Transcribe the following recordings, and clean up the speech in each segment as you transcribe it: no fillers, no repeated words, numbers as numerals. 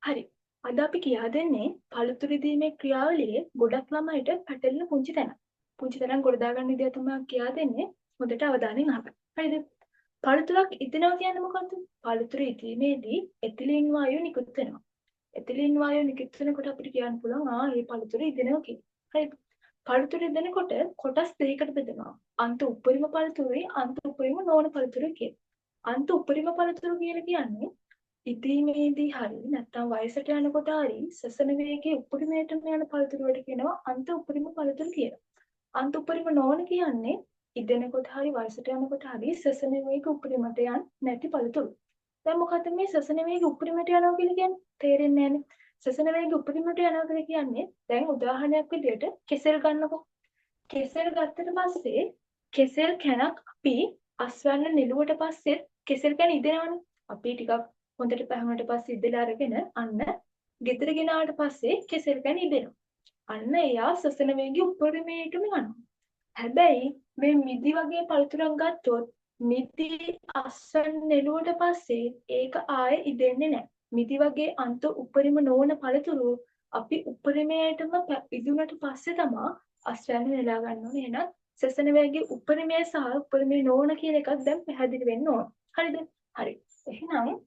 හරි. අද අපි කියා දෙන්නේ පළතුරු දීමේ ක්‍රියාවලියේ ගොඩක් ළමයිට පැටලෙන පුංචි තැන. පුංචි තැනක් ගොඩ දාගන්න විදිය තමයි කියා දෙන්නේ. හොඳට අවධානයෙන් අහන්න. හරිද? පළතුරක් ඉදෙනවා කියන්නේ මොකද්ද? පළතුරු ඉදීමේදී එතිලීන් වායුව නිකුත් වෙනවා. එතිලීන් වායුව නිකුත් වෙනකොට අපිට කියන්න පුළුවන් මේ පළතුරු ඉදෙනවා කියලා. හරිද? පළතුරු ඉදෙනකොට කොටස් දෙකකට බෙදෙනවා. අන්ත උපරිම පළතුරුයි අන්ත උපරිම නොවන පළතුරුයි කියලා. අන්ත උපරිම පළතුරු කියලා කියන්නේ ඉදීමේදී හරි නැත්නම් වයසට යනකොට හරි සසන වේගයේ උපරිමයටම යන පළතුරු වලට කියනවා අන්ත උපරිම පළතුරු කියලා. අන්ත උපරිම නොවන කියන්නේ ඉදෙනකොට හරි වයසට යනකොට හරි සසන වේගය උපරිමට යන්නේ නැති පළතුරු. දැන් මොකද මේ සසන වේගය උපරිමට යනවා කියලා කියන්නේ? තේරෙන්නේ නැහැනේ. සසන වේගය උපරිමට යනවා කියලා කියන්නේ දැන් උදාහරණයක් විදිහට කෙසෙල් ගන්නකො. කෙසෙල් ගත්තට පස්සේ කෙසෙල් කැනක් අපි අස්වැන්න නිලුවට පස්සේ කෙසෙල් කැන ඉදෙනවනේ. අපි ටිකක් හොඳට පැහැුණට පස්සේ ඉදලා අරගෙන අන්න ගෙදර ගෙනාවට පස්සේ කෙසෙල් කැන ඉදෙනවා. අන්න එයා සසන වේගය උපරිමයටම යනවා. හැබැයි මේ මිදි වගේ පළතුරක් ගත්තොත් මිදි අස්වැන්න නිලුවට පස්සේ ඒක ආයේ ඉදෙන්නේ නැහැ. මිදි වගේ අන්ත උපරිම නොවන පළතුරු අපි උපරිමයටම ඉදුණට පස්සේ තමයි අස්වැන්න නෙලා ගන්න ඕනේ. එහෙනම් සසන වේගයේ උපරිමය සහ උපරිමය නොවන කියන එකක් දැන් පැහැදිලි වෙන්න ඕන. හරිද? හරි. එහෙනම්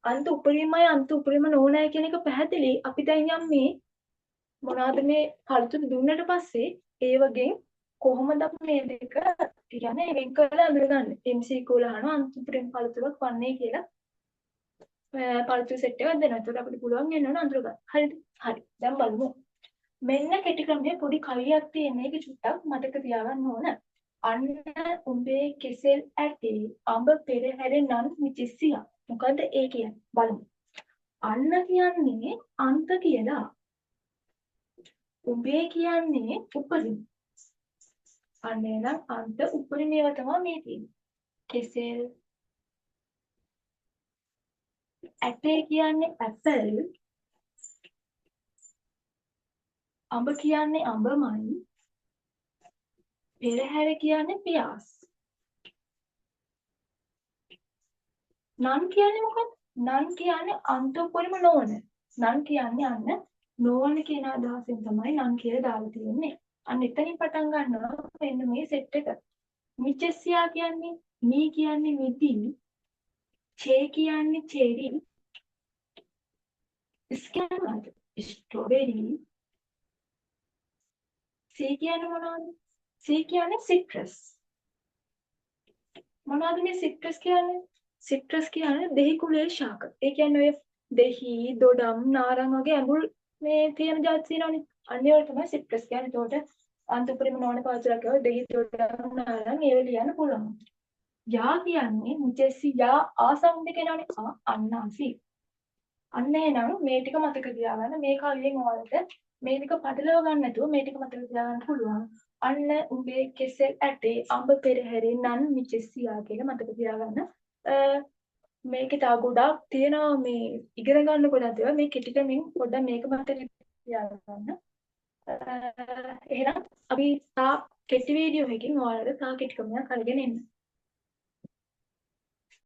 අන්ත උපරිමයි අන්ත උපරිම නොවනයි කියන එක පැහැදිලි. අපි දැන් යම් මේ මොනවාද මේ පළතුරු දුන්නට පස්සේ ඒ වගේ කොහොමද අපි මේ දෙක කියන්නේ වෙන් කරලා අඳුරගන්නේ? MCQ වල අහනවා අන්ත උපරිම පළතුරක් වන්නේ කියලා. පළතුරු සෙට් එකක් දෙනවා. ඒකට අපිට පුළුවන් වෙන්න ඕන අඳුරගන්න. හරිද? හරි. දැන් බලමු. මෙන්න කෙටි ක්‍රමයේ පොඩි කවියක් තියෙන එක චුට්ටක් මතක තියාගන්න ඕන. අන්න උඹේ කෙසෙල් ඇටේ අඹ පෙරහැරේ නම් මිචිසියා. මොකද ඒ කියන්නේ? බලමු. අන්න කියන්නේ අන්ත කියලා. උඹේ කියන්නේ උපරිම. අන්න එනම් අන්ත උපරිමයව තමයි මේ තියෙන්නේ. කෙසෙල් ඇටේ කියන්නේ ඇපල්. අඹ කියන්නේ අඹමයි. පෙරහැර කියන්නේ පියාස්. නන් කියන්නේ මොකක්ද? නන් කියන්නේ අන්ත උපරිම නොවන. නන් කියන්නේ අන්න නොවන කියන අදහසෙන් තමයි නන් කියලා දාලා තියෙන්නේ. අන්න එතනින් පටන් ගන්නවා මෙන්න මේ සෙට් එක. මිචෙසියා කියන්නේ මී කියන්නේ මිදි. චේ කියන්නේ චෙරි. Scanner strawberry. සී කියන්නේ මොනවද? සී කියන්නේ සිට්‍රස්. මොනවද මේ සිට්‍රස් කියන්නේ? සිට්‍රස් කියන්නේ දෙහි කුලයේ ශාක. ඒ කියන්නේ ඔය දෙහි, දොඩම්, නාරං වගේ ඇඹුල් මේ තියෙන જાති තියෙනවනේ. අන්නේ වල තමයි සිට්‍රස් කියන්නේ. ඒකට අන්තපරිම නොවන පාචලක් කියව දෙහි, දොඩම්, නාරං ඒව ලියන්න පුළුවන්. යා කියන්නේ මුචෙසි යා ආසංද කියනවනේ. අන්නාසි. අන්න එහෙනම් මේ ටික මතක තියාගන්න. මේ කවියෙන් ඔයාලට මේ ටික පටලව ගන්න නැතුව මේ ටික මතක තියාගන්න පුළුවන්. අන්න උඹේ කෙසෙල් ඇටේ අඹ පෙරහැරේ නන් මිචෙසියා කියලා මතක තියාගන්න. මේකේ තව ගොඩක් තියෙනවා මේ ඉගෙන ගන්න ගොඩක් දේවල්. මේ කෙටි ක්‍රමෙන් පොඩ්ඩක් මේක මතක තියාගන්න. එහෙනම් අපි තා කෙටි වීඩියෝ එකකින් ඔයාලට තා කෙටි ක්‍රමයක් අරගෙන එන්න.